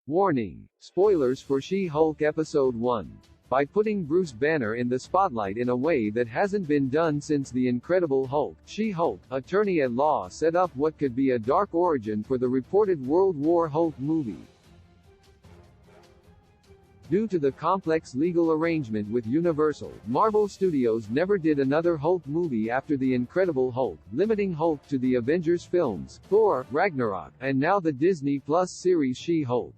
Warning: spoilers for She-Hulk Episode 1. By putting Bruce Banner in the spotlight in a way that hasn't been done since The Incredible Hulk, She-Hulk, attorney at law set up what could be a dark origin for the reported World War Hulk movie. Due to the complex legal arrangement with Universal, Marvel Studios never did another Hulk movie after The Incredible Hulk, limiting Hulk to the Avengers films, Thor, Ragnarok, and now the Disney Plus series She-Hulk.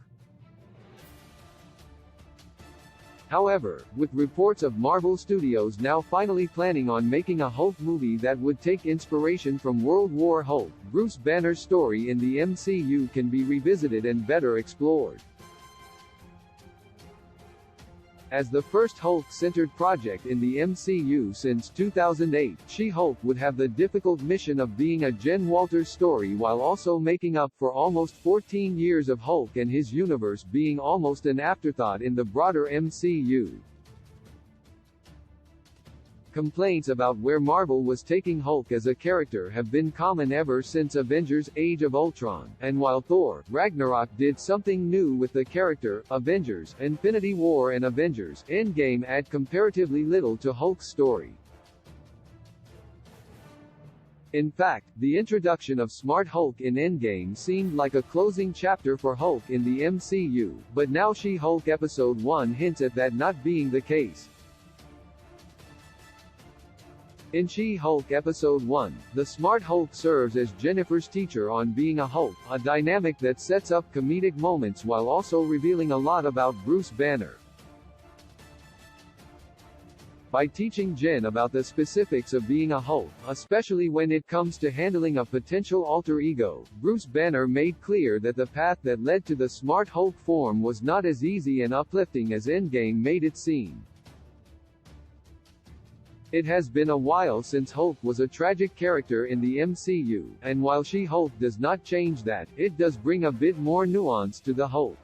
However, with reports of Marvel Studios now finally planning on making a Hulk movie that would take inspiration from World War Hulk, Bruce Banner's story in the MCU can be revisited and better explored. As the first Hulk-centered project in the MCU since 2008, She-Hulk would have the difficult mission of being a Jen Walters story while also making up for almost 14 years of Hulk and his universe being almost an afterthought in the broader MCU. Complaints about where Marvel was taking Hulk as a character have been common ever since Avengers: Age of Ultron, and while Thor: Ragnarok did something new with the character, Avengers: Infinity War and Avengers: Endgame add comparatively little to Hulk's story. In fact, the introduction of Smart Hulk in Endgame seemed like a closing chapter for Hulk in the MCU, but now She-Hulk Episode 1 hints at that not being the case. In She-Hulk Episode 1, the Smart Hulk serves as Jennifer's teacher on being a Hulk, a dynamic that sets up comedic moments while also revealing a lot about Bruce Banner. By teaching Jen about the specifics of being a Hulk, especially when it comes to handling a potential alter ego, Bruce Banner made clear that the path that led to the Smart Hulk form was not as easy and uplifting as Endgame made it seem. It has been a while since Hulk was a tragic character in the MCU, and while She-Hulk does not change that, it does bring a bit more nuance to the Hulk.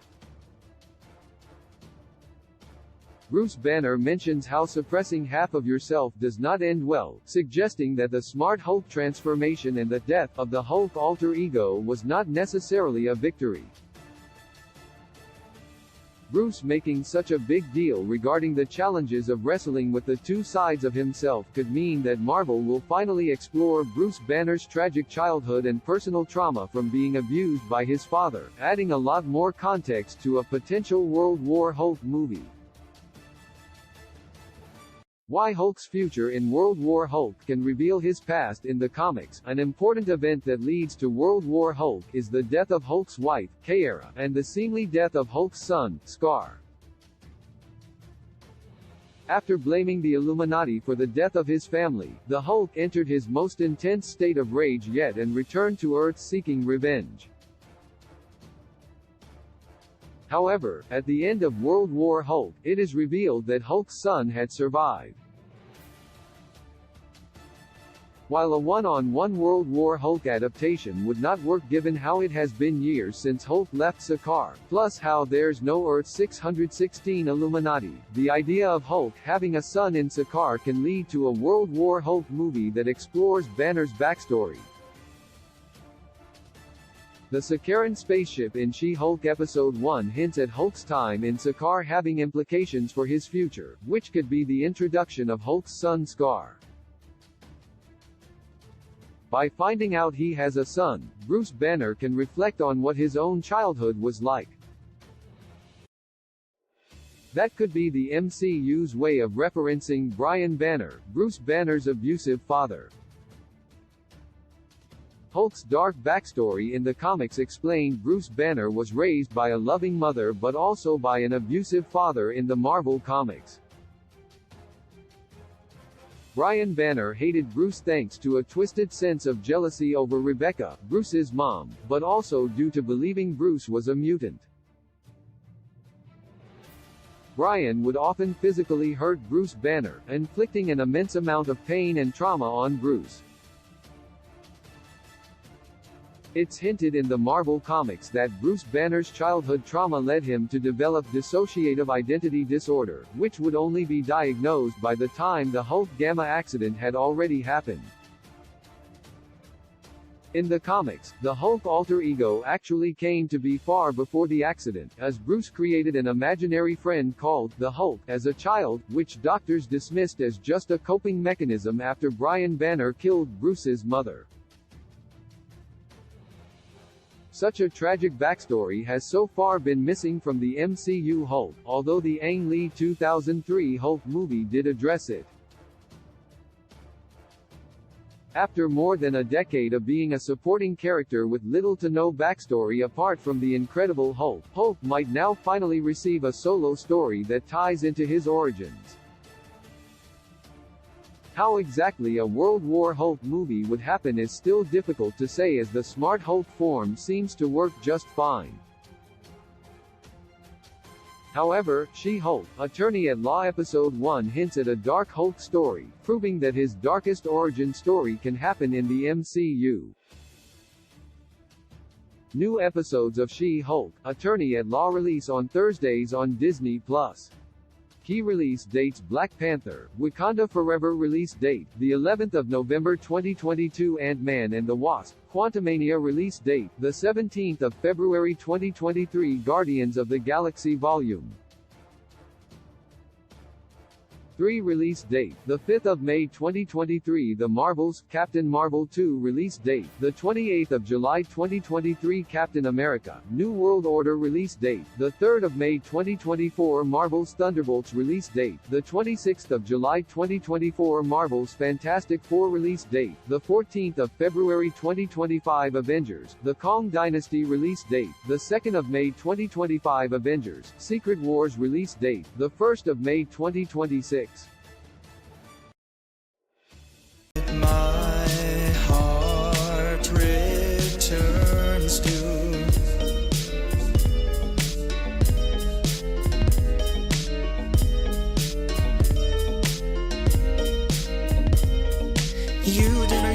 Bruce Banner mentions how suppressing half of yourself does not end well, suggesting that the Smart Hulk transformation and the death of the Hulk alter ego was not necessarily a victory. Bruce making such a big deal regarding the challenges of wrestling with the two sides of himself could mean that Marvel will finally explore Bruce Banner's tragic childhood and personal trauma from being abused by his father, adding a lot more context to a potential World War Hulk movie. Why Hulk's future in World War Hulk can reveal his past in the comics. An important event that leads to World War Hulk is the death of Hulk's wife, Kara, and the seemly death of Hulk's son, Scar. After blaming the Illuminati for the death of his family, the Hulk entered his most intense state of rage yet and returned to Earth seeking revenge. However, at the end of World War Hulk, it is revealed that Hulk's son had survived. While a one-on-one World War Hulk adaptation would not work given how it has been years since Hulk left Sakaar, plus how there's no Earth 616 Illuminati, the idea of Hulk having a son in Sakaar can lead to a World War Hulk movie that explores Banner's backstory. The Sakaran spaceship in She-Hulk Episode 1 hints at Hulk's time in Sakaar having implications for his future, which could be the introduction of Hulk's son Scar. By finding out he has a son, Bruce Banner can reflect on what his own childhood was like. That could be the MCU's way of referencing Brian Banner, Bruce Banner's abusive father. Hulk's dark backstory in the comics explained Bruce Banner was raised by a loving mother but also by an abusive father in the Marvel Comics. Brian Banner hated Bruce thanks to a twisted sense of jealousy over Rebecca, Bruce's mom, but also due to believing Bruce was a mutant. Brian would often physically hurt Bruce Banner, inflicting an immense amount of pain and trauma on Bruce. It's hinted in the Marvel Comics that Bruce Banner's childhood trauma led him to develop dissociative identity disorder, which would only be diagnosed by the time the Hulk Gamma accident had already happened. In the comics, the Hulk alter ego actually came to be far before the accident, as Bruce created an imaginary friend called the Hulk as a child, which doctors dismissed as just a coping mechanism after Brian Banner killed Bruce's mother. Such a tragic backstory has so far been missing from the MCU Hulk, although the Ang Lee 2003 Hulk movie did address it. After more than a decade of being a supporting character with little to no backstory apart from the Incredible Hulk, Hulk might now finally receive a solo story that ties into his origins. How exactly a World War Hulk movie would happen is still difficult to say, as the Smart Hulk form seems to work just fine. However, She-Hulk, Attorney at Law Episode 1 hints at a Dark Hulk story, proving that his darkest origin story can happen in the MCU. New episodes of She-Hulk, Attorney at Law release on Thursdays on Disney+. Key release dates: Black Panther, Wakanda Forever release date, the 11th of November 2022. Ant-Man and the Wasp, Quantumania release date, the 17th of February 2023. Guardians of the Galaxy Volume 3 release date, the 5th of May 2023. The Marvels, Captain Marvel 2 release date, the 28th of July 2023. Captain America, New World Order release date, the 3rd of May 2024. Marvel's Thunderbolts release date, the 26th of July 2024. Marvel's Fantastic Four release date, the 14th of February 2025. Avengers, The Kong Dynasty release date, the 2nd of May 2025. Avengers, Secret Wars release date, the 1st of May 2026. My heart returns to you. Didn't